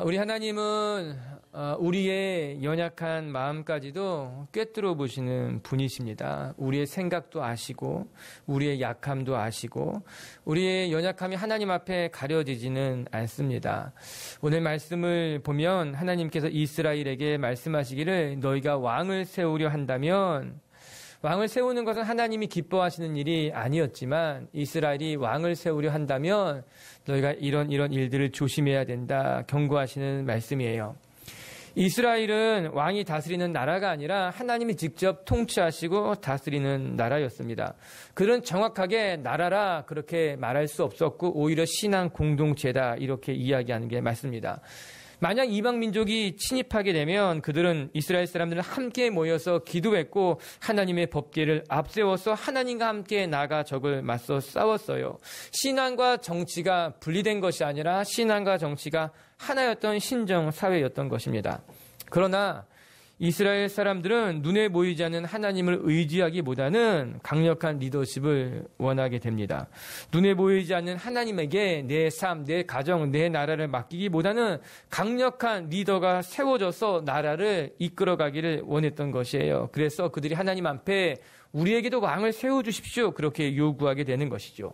우리 하나님은 우리의 연약한 마음까지도 꿰뚫어 보시는 분이십니다. 우리의 생각도 아시고 우리의 약함도 아시고 우리의 연약함이 하나님 앞에 가려지지는 않습니다. 오늘 말씀을 보면 하나님께서 이스라엘에게 말씀하시기를 너희가 왕을 세우려 한다면, 왕을 세우는 것은 하나님이 기뻐하시는 일이 아니었지만 이스라엘이 왕을 세우려 한다면 너희가 이런 일들을 조심해야 된다 경고하시는 말씀이에요. 이스라엘은 왕이 다스리는 나라가 아니라 하나님이 직접 통치하시고 다스리는 나라였습니다. 그들은 정확하게 나라라 그렇게 말할 수 없었고 오히려 신앙 공동체다 이렇게 이야기하는 게 맞습니다. 만약 이방 민족이 침입하게 되면 그들은 이스라엘 사람들은 함께 모여서 기도했고 하나님의 법궤를 앞세워서 하나님과 함께 나가 적을 맞서 싸웠어요. 신앙과 정치가 분리된 것이 아니라 신앙과 정치가 하나였던 신정 사회였던 것입니다. 그러나 이스라엘 사람들은 눈에 보이지 않는 하나님을 의지하기보다는 강력한 리더십을 원하게 됩니다. 눈에 보이지 않는 하나님에게 내 삶, 내 가정, 내 나라를 맡기기보다는 강력한 리더가 세워져서 나라를 이끌어가기를 원했던 것이에요. 그래서 그들이 하나님 앞에 우리에게도 왕을 세워주십시오 그렇게 요구하게 되는 것이죠.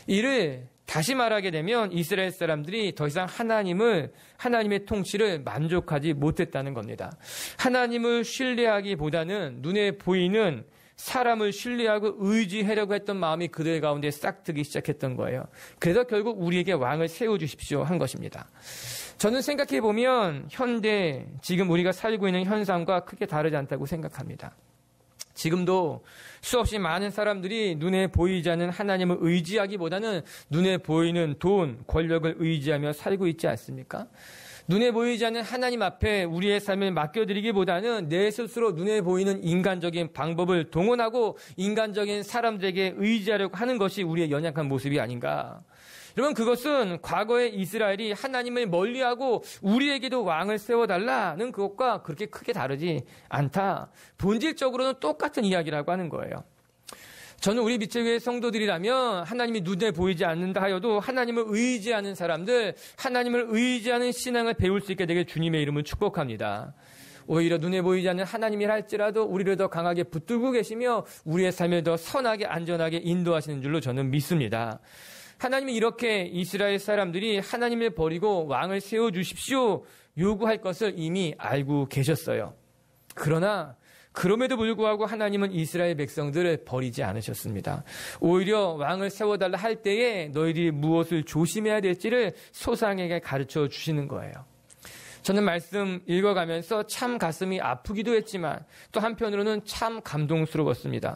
이를 다시 말하게 되면 이스라엘 사람들이 더 이상 하나님의 통치를 만족하지 못했다는 겁니다. 하나님을 신뢰하기보다는 눈에 보이는 사람을 신뢰하고 의지하려고 했던 마음이 그들 가운데 싹트기 시작했던 거예요. 그래서 결국 우리에게 왕을 세워주십시오 한 것입니다. 저는 생각해 보면 현대 지금 우리가 살고 있는 현상과 크게 다르지 않다고 생각합니다. 지금도 수없이 많은 사람들이 눈에 보이지 않는 하나님을 의지하기보다는 눈에 보이는 돈, 권력을 의지하며 살고 있지 않습니까? 눈에 보이지 않는 하나님 앞에 우리의 삶을 맡겨드리기보다는 내 스스로 눈에 보이는 인간적인 방법을 동원하고 인간적인 사람들에게 의지하려고 하는 것이 우리의 연약한 모습이 아닌가. 여러분, 그것은 과거의 이스라엘이 하나님을 멀리하고 우리에게도 왕을 세워달라는 그것과 그렇게 크게 다르지 않다. 본질적으로는 똑같은 이야기라고 하는 거예요. 저는 우리 빛의 성도들이라면 하나님이 눈에 보이지 않는다 하여도 하나님을 의지하는 사람들, 하나님을 의지하는 신앙을 배울 수 있게 되길 주님의 이름을 축복합니다. 오히려 눈에 보이지 않는 하나님이라 할지라도 우리를 더 강하게 붙들고 계시며 우리의 삶을 더 선하게 안전하게 인도하시는 줄로 저는 믿습니다. 하나님이 이렇게 이스라엘 사람들이 하나님을 버리고 왕을 세워주십시오 요구할 것을 이미 알고 계셨어요. 그러나 그럼에도 불구하고 하나님은 이스라엘 백성들을 버리지 않으셨습니다. 오히려 왕을 세워달라 할 때에 너희들이 무엇을 조심해야 될지를 소상에게 가르쳐 주시는 거예요. 저는 말씀 읽어가면서 참 가슴이 아프기도 했지만 또 한편으로는 참 감동스러웠습니다.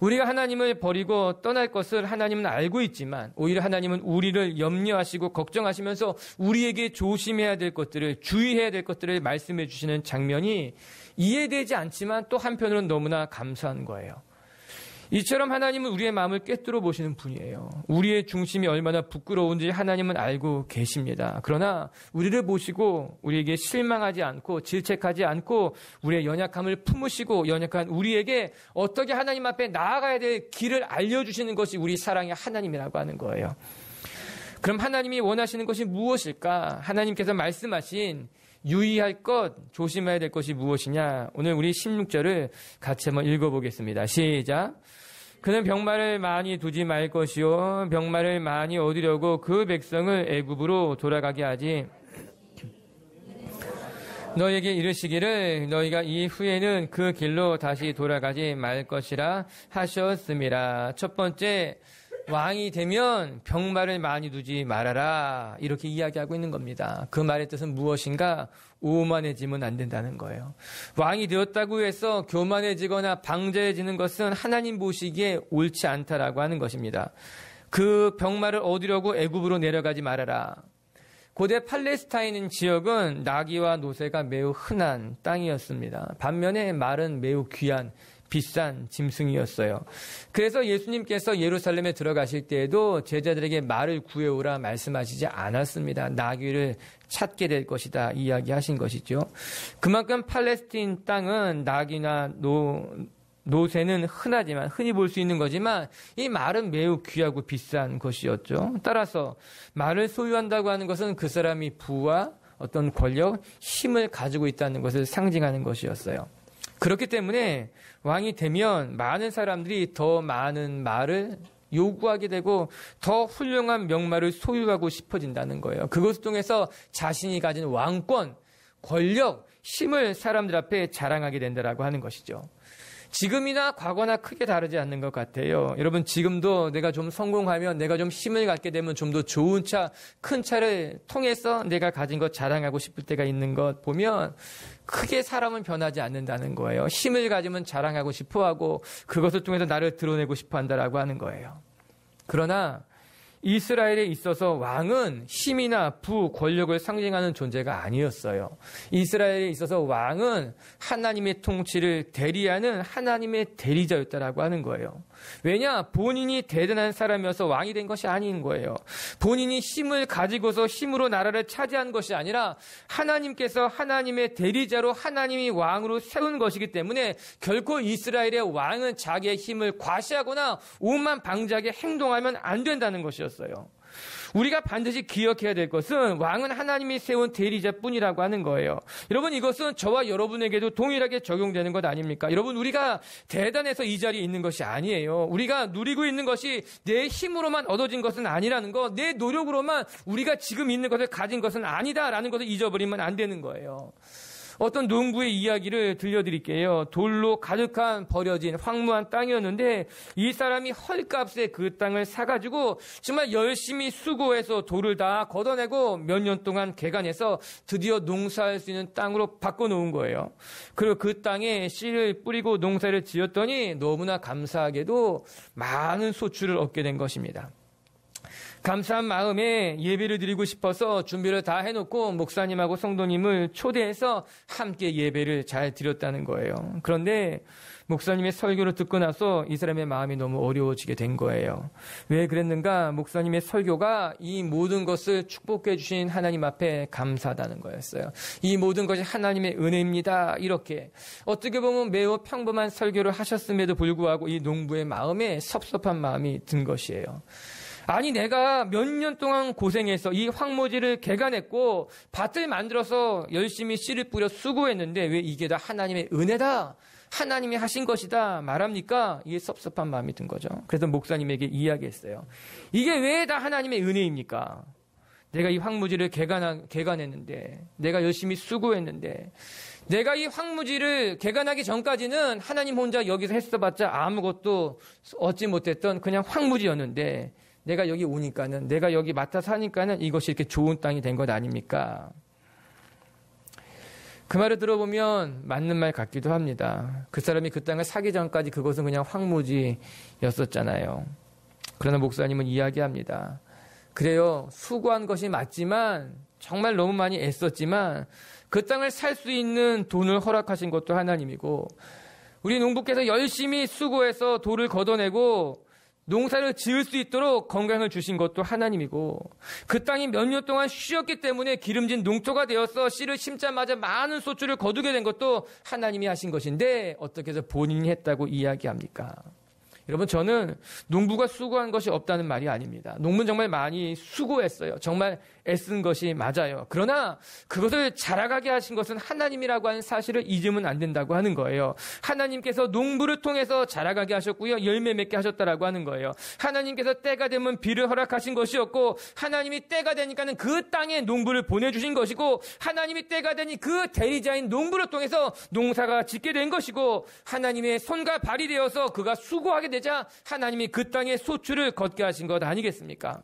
우리가 하나님을 버리고 떠날 것을 하나님은 알고 있지만 오히려 하나님은 우리를 염려하시고 걱정하시면서 우리에게 조심해야 될 것들을, 주의해야 될 것들을 말씀해 주시는 장면이 이해되지 않지만 또 한편으로는 너무나 감사한 거예요. 이처럼 하나님은 우리의 마음을 꿰뚫어 보시는 분이에요. 우리의 중심이 얼마나 부끄러운지 하나님은 알고 계십니다. 그러나 우리를 보시고 우리에게 실망하지 않고 질책하지 않고 우리의 연약함을 품으시고 연약한 우리에게 어떻게 하나님 앞에 나아가야 될 길을 알려주시는 것이 우리 사랑의 하나님이라고 하는 거예요. 그럼 하나님이 원하시는 것이 무엇일까? 하나님께서 말씀하신 유의할 것, 조심해야 될 것이 무엇이냐? 오늘 우리 16절을 같이 한번 읽어보겠습니다. 시작. 그는 병마를 많이 두지 말 것이요 병마를 많이 얻으려고 그 백성을 애굽으로 돌아가게 하지. 너에게 이르시기를 너희가 이후에는 그 길로 다시 돌아가지 말 것이라 하셨습니다. 첫 번째, 왕이 되면 병마를 많이 두지 말아라 이렇게 이야기하고 있는 겁니다. 그 말의 뜻은 무엇인가? 오만해지면 안 된다는 거예요. 왕이 되었다고 해서 교만해지거나 방자해지는 것은 하나님 보시기에 옳지 않다라고 하는 것입니다. 그 병마를 얻으려고 애굽으로 내려가지 말아라. 고대 팔레스타인 지역은 나귀와 노새가 매우 흔한 땅이었습니다. 반면에 말은 매우 귀한 비싼 짐승이었어요. 그래서 예수님께서 예루살렘에 들어가실 때에도 제자들에게 말을 구해오라 말씀하시지 않았습니다. 나귀를 찾게 될 것이다 이야기하신 것이죠. 그만큼 팔레스틴 땅은 나귀나 노새는 흔하지만 흔히 볼 수 있는 거지만 이 말은 매우 귀하고 비싼 것이었죠. 따라서 말을 소유한다고 하는 것은 그 사람이 부와 어떤 권력, 힘을 가지고 있다는 것을 상징하는 것이었어요. 그렇기 때문에 왕이 되면 많은 사람들이 더 많은 말을 요구하게 되고 더 훌륭한 명말을 소유하고 싶어진다는 거예요. 그것을 통해서 자신이 가진 왕권, 권력, 힘을 사람들 앞에 자랑하게 된다라고 하는 것이죠. 지금이나 과거나 크게 다르지 않는 것 같아요. 여러분, 지금도 내가 좀 성공하면, 내가 좀 힘을 갖게 되면 좀 더 좋은 차, 큰 차를 통해서 내가 가진 것 자랑하고 싶을 때가 있는 것 보면 크게 사람은 변하지 않는다는 거예요. 힘을 가지면 자랑하고 싶어하고 그것을 통해서 나를 드러내고 싶어 한다라고 하는 거예요. 그러나 이스라엘에 있어서 왕은 힘이나 부, 권력을 상징하는 존재가 아니었어요. 이스라엘에 있어서 왕은 하나님의 통치를 대리하는 하나님의 대리자였다라고 하는 거예요. 왜냐? 본인이 대단한 사람이어서 왕이 된 것이 아닌 거예요. 본인이 힘을 가지고서 힘으로 나라를 차지한 것이 아니라 하나님께서 하나님의 대리자로 하나님이 왕으로 세운 것이기 때문에 결코 이스라엘의 왕은 자기의 힘을 과시하거나 오만방자하게 행동하면 안 된다는 것이었어요. 우리가 반드시 기억해야 될 것은 왕은 하나님이 세운 대리자뿐이라고 하는 거예요. 여러분, 이것은 저와 여러분에게도 동일하게 적용되는 것 아닙니까? 여러분, 우리가 대단해서 이 자리에 있는 것이 아니에요. 우리가 누리고 있는 것이 내 힘으로만 얻어진 것은 아니라는 것, 내 노력으로만 우리가 지금 있는 것을 가진 것은 아니다라는 것을 잊어버리면 안 되는 거예요. 어떤 농부의 이야기를 들려드릴게요. 돌로 가득한 버려진 황무한 땅이었는데 이 사람이 헐값에 그 땅을 사가지고 정말 열심히 수고해서 돌을 다 걷어내고 몇 년 동안 개간해서 드디어 농사할 수 있는 땅으로 바꿔놓은 거예요. 그리고 그 땅에 씨를 뿌리고 농사를 지었더니 너무나 감사하게도 많은 소출을 얻게 된 것입니다. 감사한 마음에 예배를 드리고 싶어서 준비를 다 해놓고 목사님하고 성도님을 초대해서 함께 예배를 잘 드렸다는 거예요. 그런데 목사님의 설교를 듣고 나서 이 사람의 마음이 너무 어려워지게 된 거예요. 왜 그랬는가? 목사님의 설교가 이 모든 것을 축복해 주신 하나님 앞에 감사하다는 거였어요. 이 모든 것이 하나님의 은혜입니다. 이렇게 어떻게 보면 매우 평범한 설교를 하셨음에도 불구하고 이 농부의 마음에 섭섭한 마음이 든 것이에요. 아니, 내가 몇 년 동안 고생해서 이 황무지를 개간했고 밭을 만들어서 열심히 씨를 뿌려 수고했는데 왜 이게 다 하나님의 은혜다, 하나님이 하신 것이다 말합니까? 이게 섭섭한 마음이 든 거죠. 그래서 목사님에게 이야기했어요. 이게 왜 다 하나님의 은혜입니까? 내가 이 황무지를 개간했는데, 내가 열심히 수고했는데, 내가 이 황무지를 개간하기 전까지는 하나님 혼자 여기서 했어봤자 아무것도 얻지 못했던 그냥 황무지였는데 내가 여기 오니까는, 내가 여기 맡아 사니까는 이것이 이렇게 좋은 땅이 된 것 아닙니까? 그 말을 들어보면 맞는 말 같기도 합니다. 그 사람이 그 땅을 사기 전까지 그것은 그냥 황무지였었잖아요. 그러나 목사님은 이야기합니다. 그래요, 수고한 것이 맞지만, 정말 너무 많이 애썼지만 그 땅을 살 수 있는 돈을 허락하신 것도 하나님이고, 우리 농부께서 열심히 수고해서 돌을 걷어내고 농사를 지을 수 있도록 건강을 주신 것도 하나님이고, 그 땅이 몇 년 동안 쉬었기 때문에 기름진 농토가 되어서 씨를 심자마자 많은 소출을 거두게 된 것도 하나님이 하신 것인데 어떻게 해서 본인이 했다고 이야기합니까? 여러분, 저는 농부가 수고한 것이 없다는 말이 아닙니다. 농부는 정말 많이 수고했어요. 정말 애쓴 것이 맞아요. 그러나 그것을 자라가게 하신 것은 하나님이라고 하는 사실을 잊으면 안 된다고 하는 거예요. 하나님께서 농부를 통해서 자라가게 하셨고요, 열매 맺게 하셨다라고 하는 거예요. 하나님께서 때가 되면 비를 허락하신 것이었고, 하나님이 때가 되니까는 그 땅에 농부를 보내주신 것이고, 하나님이 때가 되니 그 대리자인 농부를 통해서 농사가 짓게 된 것이고, 하나님의 손과 발이 되어서 그가 수고하게 되자 하나님이 그 땅에 소출을 걷게 하신 것 아니겠습니까?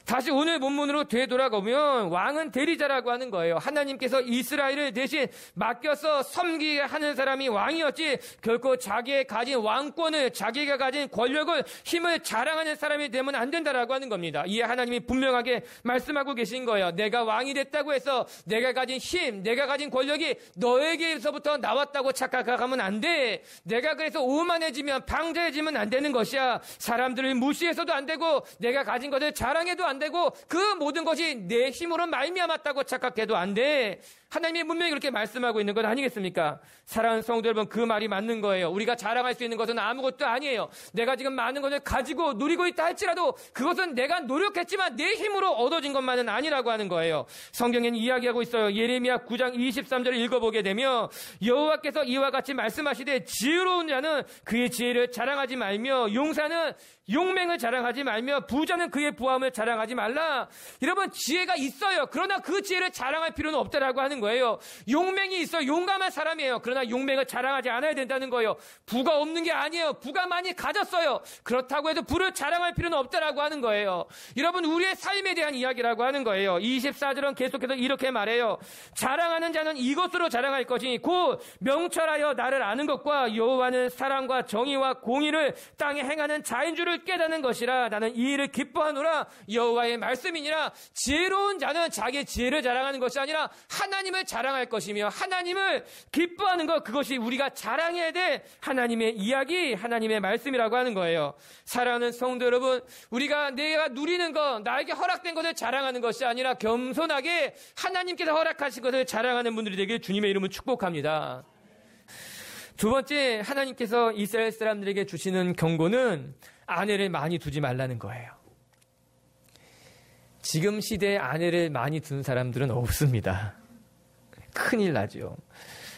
다시 오늘 본문으로 되돌아가면 왕은 대리자라고 하는 거예요. 하나님께서 이스라엘을 대신 맡겨서 섬기게 하는 사람이 왕이었지, 결코 자기의 가진 왕권을, 자기가 가진 권력을, 힘을 자랑하는 사람이 되면 안 된다라고 하는 겁니다. 이에 하나님이 분명하게 말씀하고 계신 거예요. 내가 왕이 됐다고 해서 내가 가진 힘, 내가 가진 권력이 너에게서부터 나왔다고 착각하면 안 돼. 내가 그래서 오만해지면, 방자해지면 안 되는 것이야. 사람들을 무시해서도 안 되고, 내가 가진 것을 자랑해도 안 되고, 그 모든 것이 내 힘으로 말미암았다고 착각해도 안 돼. 하나님이 분명히 그렇게 말씀하고 있는 건 아니겠습니까? 사랑하는 성도 여러분, 그 말이 맞는 거예요. 우리가 자랑할 수 있는 것은 아무것도 아니에요. 내가 지금 많은 것을 가지고 누리고 있다 할지라도 그것은 내가 노력했지만 내 힘으로 얻어진 것만은 아니라고 하는 거예요. 성경에는 이야기하고 있어요. 예레미야 9장 23절을 읽어보게 되면 여호와께서 이와 같이 말씀하시되 지혜로운 자는 그의 지혜를 자랑하지 말며 용사는 용맹을 자랑하지 말며 부자는 그의 부함을 자랑하지 말라. 여러분, 지혜가 있어요. 그러나 그 지혜를 자랑할 필요는 없다라고 하는 거예요. 용맹이 있어요. 용감한 사람이에요. 그러나 용맹을 자랑하지 않아야 된다는 거예요. 부가 없는 게 아니에요. 부가 많이 가졌어요. 그렇다고 해도 부를 자랑할 필요는 없다라고 하는 거예요. 여러분, 우리의 삶에 대한 이야기라고 하는 거예요. 24절은 계속해서 이렇게 말해요. 자랑하는 자는 이것으로 자랑할 것이니 곧 명철하여 나를 아는 것과 여호와는 사랑과 정의와 공의를 땅에 행하는 자인 줄을 깨닫는 것이라. 나는 이 일을 기뻐하노라. 여호와의 말씀이니라. 지혜로운 자는 자기의 지혜를 자랑하는 것이 아니라 하나님을 자랑할 것이며 하나님을 기뻐하는 것, 그것이 우리가 자랑해야 될 하나님의 이야기, 하나님의 말씀이라고 하는 거예요. 사랑하는 성도 여러분, 우리가 내가 누리는 것, 나에게 허락된 것을 자랑하는 것이 아니라 겸손하게 하나님께서 허락하신 것을 자랑하는 분들이 되길 주님의 이름으로 축복합니다. 두 번째, 하나님께서 이스라엘 사람들에게 주시는 경고는 아내를 많이 두지 말라는 거예요. 지금 시대에 아내를 많이 둔 사람들은 없습니다. 큰일 나죠.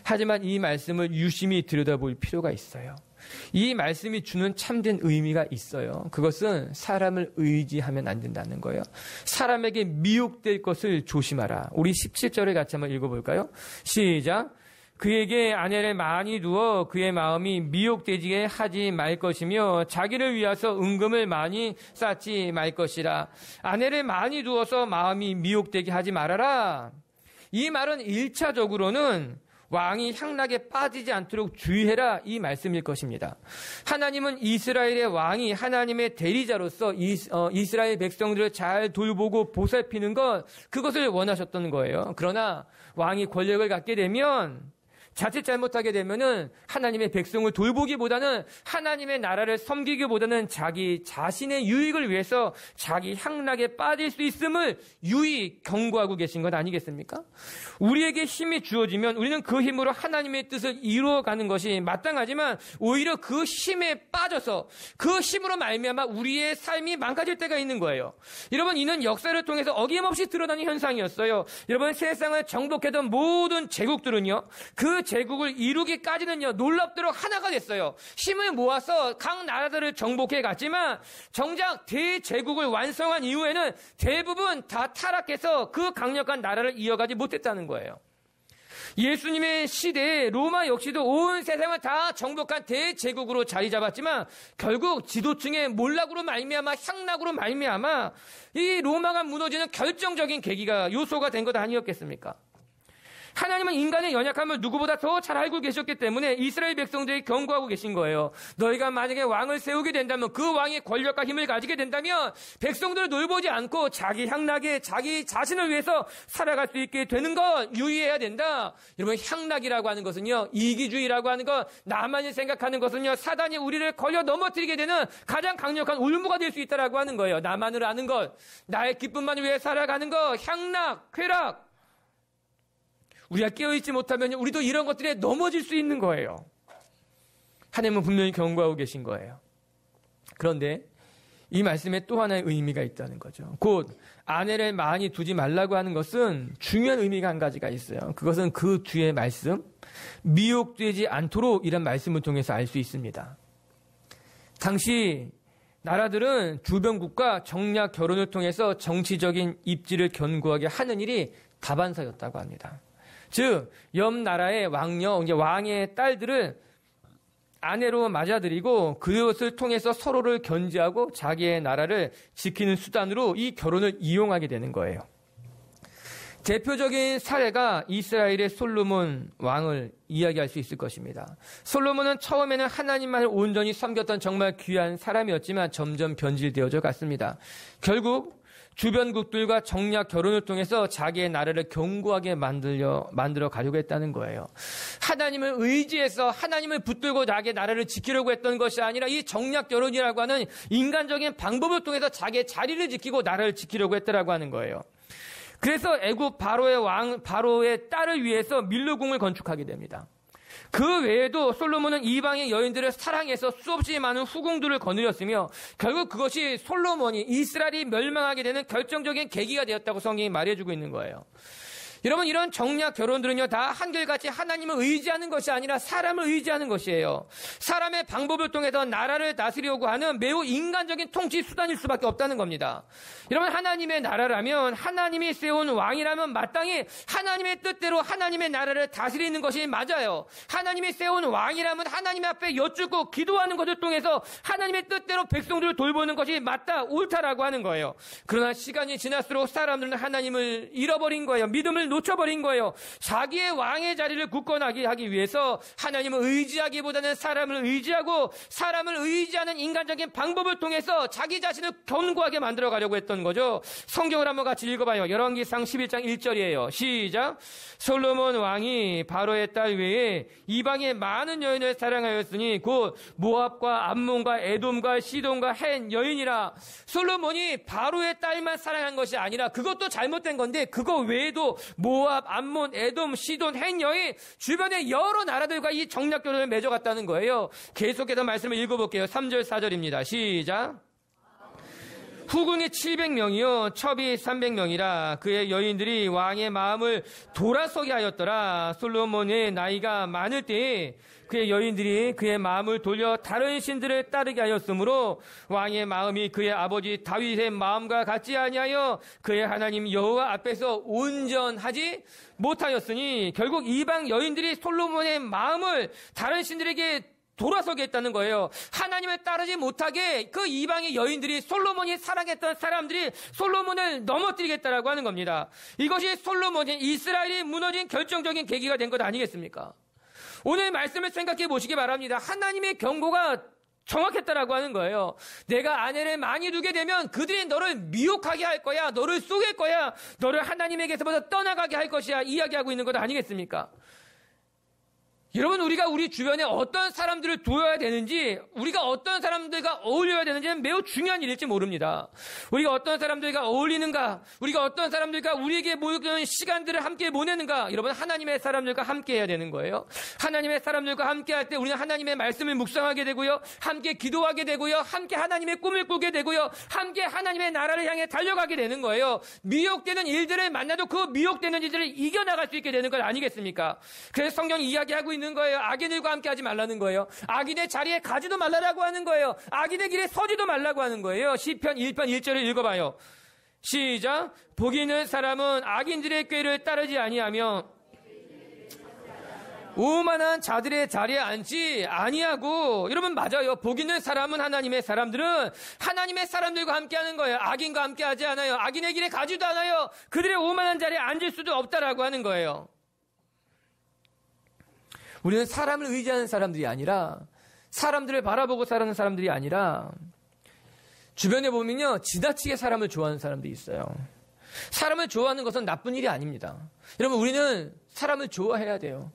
하지만 이 말씀을 유심히 들여다볼 필요가 있어요. 이 말씀이 주는 참된 의미가 있어요. 그것은 사람을 의지하면 안 된다는 거예요. 사람에게 미혹될 것을 조심하라. 우리 17절을 같이 한번 읽어볼까요? 시작. 그에게 아내를 많이 두어 그의 마음이 미혹되게 하지 말 것이며 자기를 위하서 은금을 많이 쌓지 말 것이라. 아내를 많이 두어서 마음이 미혹되게 하지 말아라. 이 말은 1차적으로는 왕이 향락에 빠지지 않도록 주의해라, 이 말씀일 것입니다. 하나님은 이스라엘의 왕이 하나님의 대리자로서 이스라엘 백성들을 잘 돌보고 보살피는 것, 그것을 원하셨던 거예요. 그러나 왕이 권력을 갖게 되면, 자칫 잘못하게 되면은 하나님의 백성을 돌보기보다는 하나님의 나라를 섬기기보다는 자기 자신의 유익을 위해서 자기 향락에 빠질 수 있음을 유의 경고하고 계신 것 아니겠습니까? 우리에게 힘이 주어지면 우리는 그 힘으로 하나님의 뜻을 이루어가는 것이 마땅하지만 오히려 그 힘에 빠져서 그 힘으로 말미암아 우리의 삶이 망가질 때가 있는 거예요. 여러분, 이는 역사를 통해서 어김없이 드러나는 현상이었어요. 여러분, 세상을 정복했던 모든 제국들은요, 그 제국을 이루기까지는요, 놀랍도록 하나가 됐어요. 힘을 모아서 각 나라들을 정복해 갔지만 정작 대제국을 완성한 이후에는 대부분 다 타락해서 그 강력한 나라를 이어가지 못했다는 거예요. 예수님의 시대에 로마 역시도 온 세상을 다 정복한 대제국으로 자리 잡았지만 결국 지도층의 몰락으로 말미암아, 향락으로 말미암아 이 로마가 무너지는 결정적인 계기가, 요소가 된 것 아니었겠습니까? 하나님은 인간의 연약함을 누구보다 더 잘 알고 계셨기 때문에 이스라엘 백성들이 경고하고 계신 거예요. 너희가 만약에 왕을 세우게 된다면, 그 왕의 권력과 힘을 가지게 된다면 백성들을 돌보지 않고 자기 향락에 자기 자신을 위해서 살아갈 수 있게 되는 것 유의해야 된다. 여러분, 향락이라고 하는 것은요, 이기주의라고 하는 것, 나만이 생각하는 것은요, 사단이 우리를 걸려 넘어뜨리게 되는 가장 강력한 올무가 될 수 있다라고 하는 거예요. 나만을 아는 것, 나의 기쁨만을 위해 살아가는 것, 향락, 쾌락. 우리가 깨어있지 못하면 우리도 이런 것들에 넘어질 수 있는 거예요. 하나님은 분명히 경고하고 계신 거예요. 그런데 이 말씀에 또 하나의 의미가 있다는 거죠. 곧 아내를 많이 두지 말라고 하는 것은 중요한 의미가 한 가지가 있어요. 그것은 그 뒤의 말씀, 미혹되지 않도록 이런 말씀을 통해서 알 수 있습니다. 당시 나라들은 주변국과 정략 결혼을 통해서 정치적인 입지를 견고하게 하는 일이 다반사였다고 합니다. 즉, 옆 나라의 왕녀, 이제 왕의 딸들을 아내로 맞아들이고 그것을 통해서 서로를 견제하고 자기의 나라를 지키는 수단으로 이 결혼을 이용하게 되는 거예요. 대표적인 사례가 이스라엘의 솔로몬 왕을 이야기할 수 있을 것입니다. 솔로몬은 처음에는 하나님만을 온전히 섬겼던 정말 귀한 사람이었지만 점점 변질되어져 갔습니다. 결국 주변국들과 정략 결혼을 통해서 자기의 나라를 견고하게 만들어 가려고 했다는 거예요. 하나님을 의지해서 하나님을 붙들고 자기의 나라를 지키려고 했던 것이 아니라 이 정략 결혼이라고 하는 인간적인 방법을 통해서 자기의 자리를 지키고 나라를 지키려고 했다라고 하는 거예요. 그래서 애굽 바로의 딸을 위해서 밀로궁을 건축하게 됩니다. 그 외에도 솔로몬은 이방의 여인들을 사랑해서 수없이 많은 후궁들을 거느렸으며 결국 그것이 솔로몬이 이스라엘이 멸망하게 되는 결정적인 계기가 되었다고 성경이 말해주고 있는 거예요. 여러분, 이런 정략 결혼들은요, 다 한결같이 하나님을 의지하는 것이 아니라 사람을 의지하는 것이에요. 사람의 방법을 통해서 나라를 다스리려고 하는 매우 인간적인 통치 수단일 수밖에 없다는 겁니다. 여러분, 하나님의 나라라면, 하나님이 세운 왕이라면 마땅히 하나님의 뜻대로 하나님의 나라를 다스리는 것이 맞아요. 하나님이 세운 왕이라면 하나님 앞에 여쭙고 기도하는 것을 통해서 하나님의 뜻대로 백성들을 돌보는 것이 맞다, 옳다라고 하는 거예요. 그러나 시간이 지날수록 사람들은 하나님을 잃어버린 거예요. 믿음을 놓쳐버린 거예요. 자기의 왕의 자리를 굳건하게 하기 위해서 하나님을 의지하기보다는 사람을 의지하고 사람을 의지하는 인간적인 방법을 통해서 자기 자신을 견고하게 만들어가려고 했던 거죠. 성경을 한번 같이 읽어봐요. 열왕기상 11장 1절이에요. 시작. 솔로몬 왕이 바로의 딸 외에 이방의 많은 여인을 사랑하였으니 곧 모압과 암몬과 에돔과 시돈과 헨 여인이라. 솔로몬이 바로의 딸만 사랑한 것이 아니라 그것도 잘못된 건데 그거 외에도 모압, 암몬, 에돔, 시돈, 헨 여인 주변의 여러 나라들과 이 정략결혼을 맺어갔다는 거예요. 계속해서 말씀을 읽어볼게요. 3절 4절입니다. 시작. 후궁이 700명이요 첩이 300명이라. 그의 여인들이 왕의 마음을 돌아서게 하였더라. 솔로몬의 나이가 많을 때에 그의 여인들이 그의 마음을 돌려 다른 신들을 따르게 하였으므로 왕의 마음이 그의 아버지 다윗의 마음과 같지 아니하여 그의 하나님 여호와 앞에서 온전하지 못하였으니 결국 이방 여인들이 솔로몬의 마음을 다른 신들에게 돌아서게 했다는 거예요. 하나님을 따르지 못하게 그 이방의 여인들이 솔로몬이 사랑했던 사람들이 솔로몬을 넘어뜨리겠다라고 하는 겁니다. 이것이 솔로몬이 이스라엘이 무너진 결정적인 계기가 된 것 아니겠습니까? 오늘 말씀을 생각해 보시기 바랍니다. 하나님의 경고가 정확했다라고 하는 거예요. 내가 아내를 많이 두게 되면 그들이 너를 미혹하게 할 거야. 너를 속일 거야. 너를 하나님에게서부터 떠나가게 할 것이야. 이야기하고 있는 것 아니겠습니까? 여러분, 우리가 우리 주변에 어떤 사람들을 두어야 되는지, 우리가 어떤 사람들과 어울려야 되는지는 매우 중요한 일일지 모릅니다. 우리가 어떤 사람들과 어울리는가, 우리가 어떤 사람들과 우리에게 모이는 시간들을 함께 보내는가, 여러분, 하나님의 사람들과 함께 해야 되는 거예요. 하나님의 사람들과 함께 할 때 우리는 하나님의 말씀을 묵상하게 되고요, 함께 기도하게 되고요, 함께 하나님의 꿈을 꾸게 되고요, 함께 하나님의 나라를 향해 달려가게 되는 거예요. 미혹되는 일들을 만나도 그 미혹되는 일들을 이겨나갈 수 있게 되는 것 아니겠습니까? 그래서 성경이 이야기하고 있는 거예요. 악인들과 함께 하지 말라는 거예요. 악인의 자리에 가지도 말라라고 하는 거예요. 악인의 길에 서지도 말라고 하는 거예요. 시편 1편 1절을 읽어봐요. 시작. 복이 있는 사람은 악인들의 꾀를 따르지 아니하며 오만한 자들의 자리에 앉지 아니하고. 여러분, 맞아요. 복 있는 사람은 하나님의 사람들은 하나님의 사람들과 함께하는 거예요. 악인과 함께하지 않아요. 악인의 길에 가지도 않아요. 그들의 오만한 자리에 앉을 수도 없다라고 하는 거예요. 우리는 사람을 의지하는 사람들이 아니라, 사람들을 바라보고 사는 사람들이 아니라, 주변에 보면요, 지나치게 사람을 좋아하는 사람들이 있어요. 사람을 좋아하는 것은 나쁜 일이 아닙니다. 여러분, 우리는 사람을 좋아해야 돼요.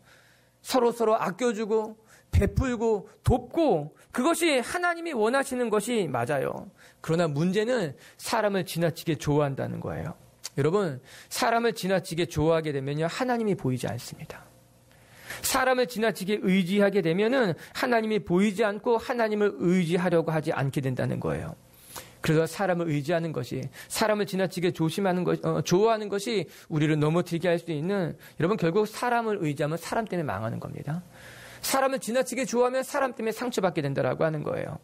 서로 아껴주고 베풀고 돕고, 그것이 하나님이 원하시는 것이 맞아요. 그러나 문제는 사람을 지나치게 좋아한다는 거예요. 여러분, 사람을 지나치게 좋아하게 되면요, 하나님이 보이지 않습니다. 사람을 지나치게 의지하게 되면은 하나님이 보이지 않고 하나님을 의지하려고 하지 않게 된다는 거예요. 그래서 사람을 의지하는 것이, 사람을 지나치게 좋아하는 것이 우리를 넘어뜨리게 할 수 있는, 여러분, 결국 사람을 의지하면 사람 때문에 망하는 겁니다. 사람을 지나치게 좋아하면 사람 때문에 상처받게 된다라고 하는 거예요.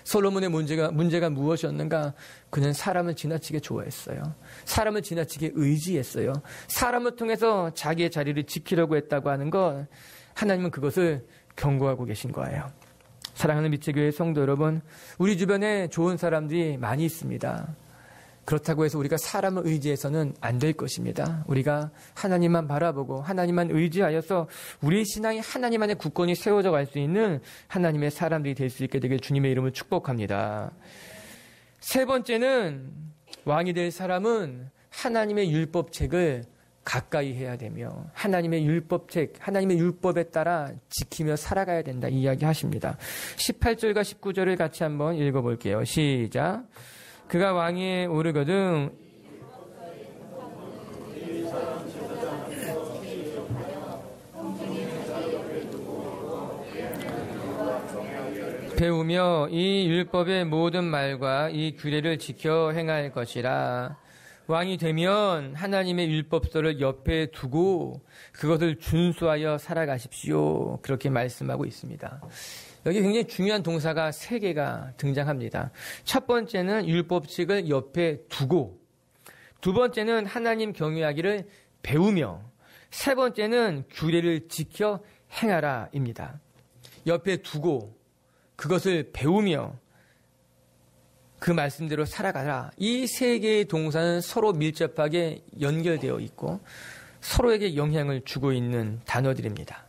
솔로몬의 문제가 무엇이었는가? 그는 사람을 지나치게 좋아했어요. 사람을 지나치게 의지했어요. 사람을 통해서 자기의 자리를 지키려고 했다고 하는 것, 하나님은 그것을 경고하고 계신 거예요. 사랑하는 미체교회 성도 여러분, 우리 주변에 좋은 사람들이 많이 있습니다. 그렇다고 해서 우리가 사람을 의지해서는 안 될 것입니다. 우리가 하나님만 바라보고 하나님만 의지하여서 우리의 신앙이 하나님 안에 굳건히 세워져 갈 수 있는 하나님의 사람들이 될 수 있게 되길 주님의 이름으로 축복합니다. 세 번째는, 왕이 될 사람은 하나님의 율법책을 가까이 해야 되며 하나님의 율법책, 하나님의 율법에 따라 지키며 살아가야 된다, 이 이야기 하십니다. 18절과 19절을 같이 한번 읽어볼게요. 시작. 그가 왕위에 오르거든 배우며 이 율법의 모든 말과 이 규례를 지켜 행할 것이라. 왕이 되면 하나님의 율법서를 옆에 두고 그것을 준수하여 살아가십시오. 그렇게 말씀하고 있습니다. 여기 굉장히 중요한 동사가 3개가 등장합니다. 첫 번째는 율법칙을 옆에 두고, 두 번째는 하나님 경외하기를 배우며, 세 번째는 규례를 지켜 행하라입니다. 옆에 두고 그것을 배우며 그 말씀대로 살아가라. 이 3개의 동사는 서로 밀접하게 연결되어 있고 서로에게 영향을 주고 있는 단어들입니다.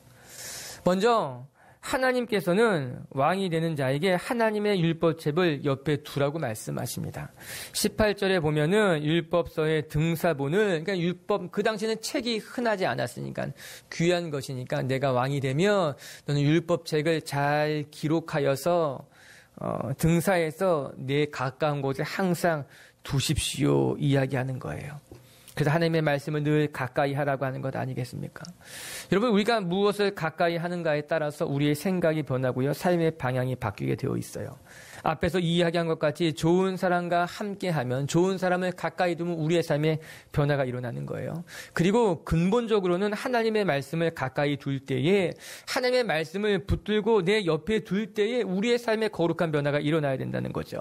먼저 하나님께서는 왕이 되는 자에게 하나님의 율법책을 옆에 두라고 말씀하십니다. 18절에 보면은 율법서의 등사본을, 그러니까 율법, 그 당시에는 책이 흔하지 않았으니까 귀한 것이니까 내가 왕이 되면 너는 율법책을 잘 기록하여서 등사해서 내 가까운 곳에 항상 두십시오 이야기하는 거예요. 그래서 하나님의 말씀을 늘 가까이 하라고 하는 것 아니겠습니까? 여러분, 우리가 무엇을 가까이 하는가에 따라서 우리의 생각이 변하고요, 삶의 방향이 바뀌게 되어 있어요. 앞에서 이야기한 것 같이 좋은 사람과 함께하면, 좋은 사람을 가까이 두면 우리의 삶에 변화가 일어나는 거예요. 그리고 근본적으로는 하나님의 말씀을 가까이 둘 때에, 하나님의 말씀을 붙들고 내 옆에 둘 때에 우리의 삶에 거룩한 변화가 일어나야 된다는 거죠.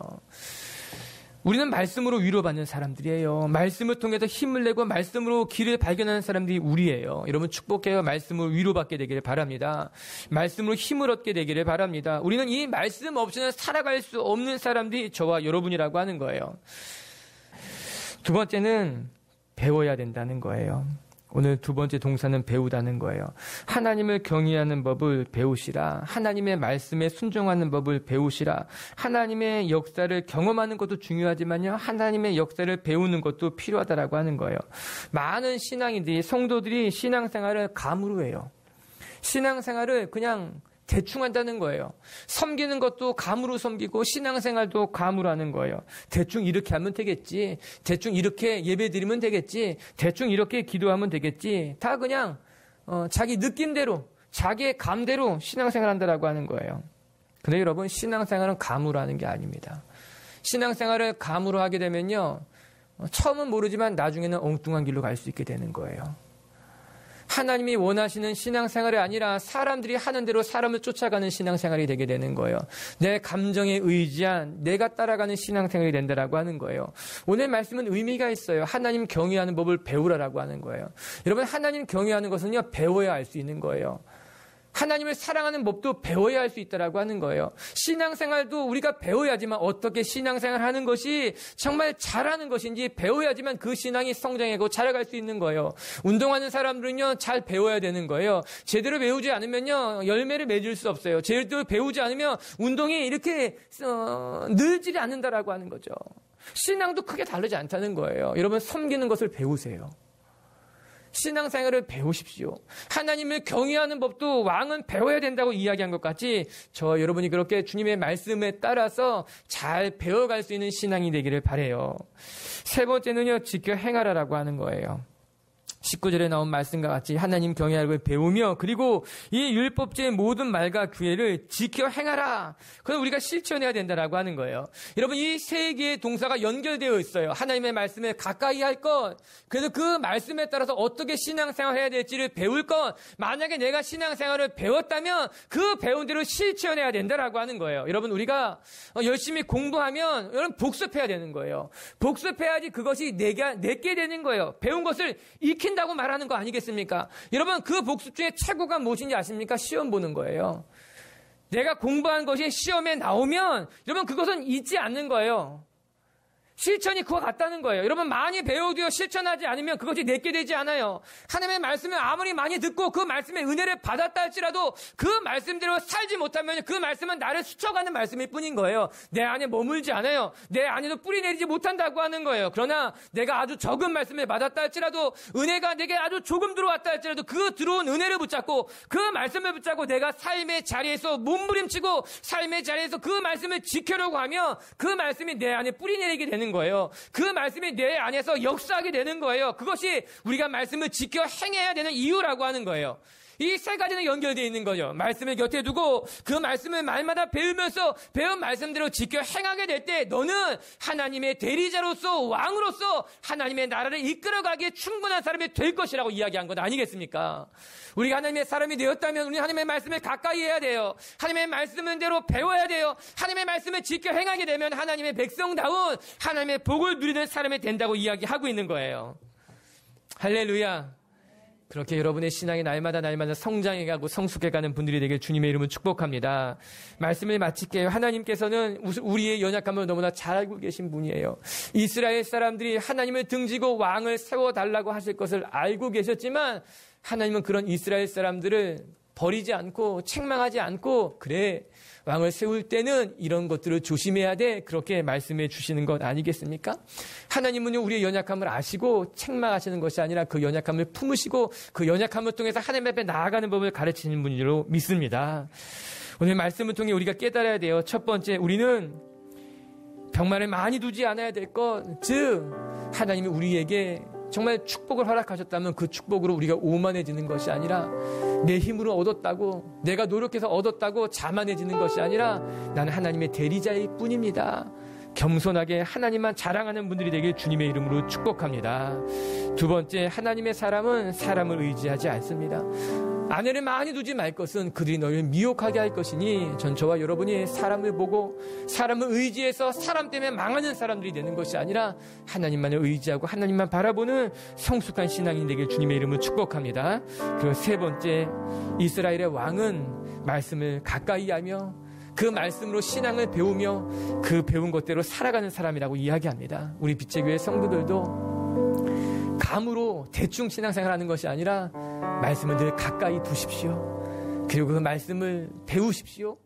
우리는 말씀으로 위로받는 사람들이에요. 말씀을 통해서 힘을 내고 말씀으로 길을 발견하는 사람들이 우리예요. 여러분, 축복해요. 말씀으로 위로받게 되기를 바랍니다. 말씀으로 힘을 얻게 되기를 바랍니다. 우리는 이 말씀 없이는 살아갈 수 없는 사람들이 저와 여러분이라고 하는 거예요. 두 번째는 배워야 된다는 거예요. 오늘 두 번째 동사는 배우다는 거예요. 하나님을 경외하는 법을 배우시라. 하나님의 말씀에 순종하는 법을 배우시라. 하나님의 역사를 경험하는 것도 중요하지만요, 하나님의 역사를 배우는 것도 필요하다라고 하는 거예요. 많은 신앙인들이, 성도들이 신앙생활을 감으로 해요. 신앙생활을 그냥 대충 한다는 거예요. 섬기는 것도 감으로 섬기고 신앙생활도 감으로 하는 거예요. 대충 이렇게 하면 되겠지. 대충 이렇게 예배드리면 되겠지. 대충 이렇게 기도하면 되겠지. 다 그냥 자기 느낌대로, 자기의 감대로 신앙생활 한다라고 하는 거예요. 근데 여러분, 신앙생활은 감으로 하는 게 아닙니다. 신앙생활을 감으로 하게 되면요, 처음은 모르지만 나중에는 엉뚱한 길로 갈 수 있게 되는 거예요. 하나님이 원하시는 신앙생활이 아니라 사람들이 하는 대로 사람을 쫓아가는 신앙생활이 되게 되는 거예요. 내 감정에 의지한, 내가 따라가는 신앙생활이 된다라고 하는 거예요. 오늘 말씀은 의미가 있어요. 하나님 경외하는 법을 배우라라고 하는 거예요. 여러분, 하나님 경외하는 것은요, 배워야 알 수 있는 거예요. 하나님을 사랑하는 법도 배워야 할 수 있다라고 하는 거예요. 신앙생활도 우리가 배워야지만, 어떻게 신앙생활 하는 것이 정말 잘하는 것인지 배워야지만 그 신앙이 성장하고 자라갈 수 있는 거예요. 운동하는 사람들은요, 잘 배워야 되는 거예요. 제대로 배우지 않으면요, 열매를 맺을 수 없어요. 제대로 배우지 않으면 운동이 이렇게 늘지 않는다라고 하는 거죠. 신앙도 크게 다르지 않다는 거예요. 여러분, 섬기는 것을 배우세요. 신앙생활을 배우십시오. 하나님을 경외하는 법도 왕은 배워야 된다고 이야기한 것 같이 저와 여러분이 그렇게 주님의 말씀에 따라서 잘 배워갈 수 있는 신앙이 되기를 바라요. 세 번째는요, 지켜 행하라라고 하는 거예요. 19절에 나온 말씀과 같이 하나님 경외하를 배우며, 그리고 이 율법제의 모든 말과 규례를 지켜 행하라. 그건 우리가 실천해야 된다라고 하는 거예요. 여러분, 이 세 개의 동사가 연결되어 있어요. 하나님의 말씀에 가까이 할 것, 그래서 그 말씀에 따라서 어떻게 신앙생활을 해야 될지를 배울 것, 만약에 내가 신앙생활을 배웠다면 그 배운 대로 실천해야 된다라고 하는 거예요. 여러분, 우리가 열심히 공부하면 여러분 복습해야 되는 거예요. 복습해야지 그것이 내게 되는 거예요. 배운 것을 익힌다고 말하는 거 아니겠습니까? 여러분, 그 복습 중에 최고가 무엇인지 아십니까? 시험 보는 거예요. 내가 공부한 것이 시험에 나오면 여러분, 그것은 잊지 않는 거예요. 실천이 그와 같다는 거예요. 여러분, 많이 배우고요, 실천하지 않으면 그것이 내게 되지 않아요. 하나님의 말씀을 아무리 많이 듣고 그 말씀의 은혜를 받았다 할지라도 그 말씀대로 살지 못하면 그 말씀은 나를 스쳐가는 말씀일 뿐인 거예요. 내 안에 머물지 않아요. 내 안에도 뿌리 내리지 못한다고 하는 거예요. 그러나 내가 아주 적은 말씀을 받았다 할지라도, 은혜가 내게 아주 조금 들어왔다 할지라도 그 들어온 은혜를 붙잡고 그 말씀을 붙잡고 내가 삶의 자리에서 몸부림치고 삶의 자리에서 그 말씀을 지키려고 하면 그 말씀이 내 안에 뿌리 내리게 되는 거예요. 그 말씀이 내 안에서 역사하게 되는 거예요. 그것이 우리가 말씀을 지켜 행해야 되는 이유라고 하는 거예요. 이 세 가지는 연결되어 있는 거죠. 말씀을 곁에 두고 그 말씀을 말마다 배우면서 배운 말씀대로 지켜 행하게 될 때 너는 하나님의 대리자로서 왕으로서 하나님의 나라를 이끌어가기에 충분한 사람이 될 것이라고 이야기한 것 아니겠습니까? 우리가 하나님의 사람이 되었다면 우리는 하나님의 말씀을 가까이 해야 돼요. 하나님의 말씀대로 배워야 돼요. 하나님의 말씀을 지켜 행하게 되면 하나님의 백성다운 하나님의 복을 누리는 사람이 된다고 이야기하고 있는 거예요. 할렐루야. 그렇게 여러분의 신앙이 날마다 성장해가고 성숙해가는 분들이 되길 주님의 이름으로 축복합니다. 말씀을 마칠게요. 하나님께서는 우리의 연약함을 너무나 잘 알고 계신 분이에요. 이스라엘 사람들이 하나님을 등지고 왕을 세워달라고 하실 것을 알고 계셨지만 하나님은 그런 이스라엘 사람들을 버리지 않고 책망하지 않고 그래 왕을 세울 때는 이런 것들을 조심해야 돼 그렇게 말씀해 주시는 것 아니겠습니까? 하나님은 우리의 연약함을 아시고 책망하시는 것이 아니라 그 연약함을 품으시고 그 연약함을 통해서 하나님 앞에 나아가는 법을 가르치는 분으로 믿습니다. 오늘 말씀을 통해 우리가 깨달아야 돼요. 첫 번째, 우리는 병만을 많이 두지 않아야 될 것, 즉 하나님이 우리에게 정말 축복을 허락하셨다면 그 축복으로 우리가 오만해지는 것이 아니라 내 힘으로 얻었다고 내가 노력해서 얻었다고 자만해지는 것이 아니라 나는 하나님의 대리자일 뿐입니다. 겸손하게 하나님만 자랑하는 분들이 되길 주님의 이름으로 축복합니다. 두 번째, 하나님의 사람은 사람을 의지하지 않습니다. 아내를 많이 두지 말 것은 그들이 너희를 미혹하게 할 것이니 전 저와 여러분이 사람을 보고 사람을 의지해서 사람 때문에 망하는 사람들이 되는 것이 아니라 하나님만을 의지하고 하나님만 바라보는 성숙한 신앙이 되길 주님의 이름으로 축복합니다. 그리고 세 번째, 이스라엘의 왕은 말씀을 가까이 하며 그 말씀으로 신앙을 배우며 그 배운 것대로 살아가는 사람이라고 이야기합니다. 우리 빛의교회 성도들도 감으로 대충 신앙생활하는 것이 아니라 말씀을 늘 가까이 두십시오. 그리고 그 말씀을 배우십시오.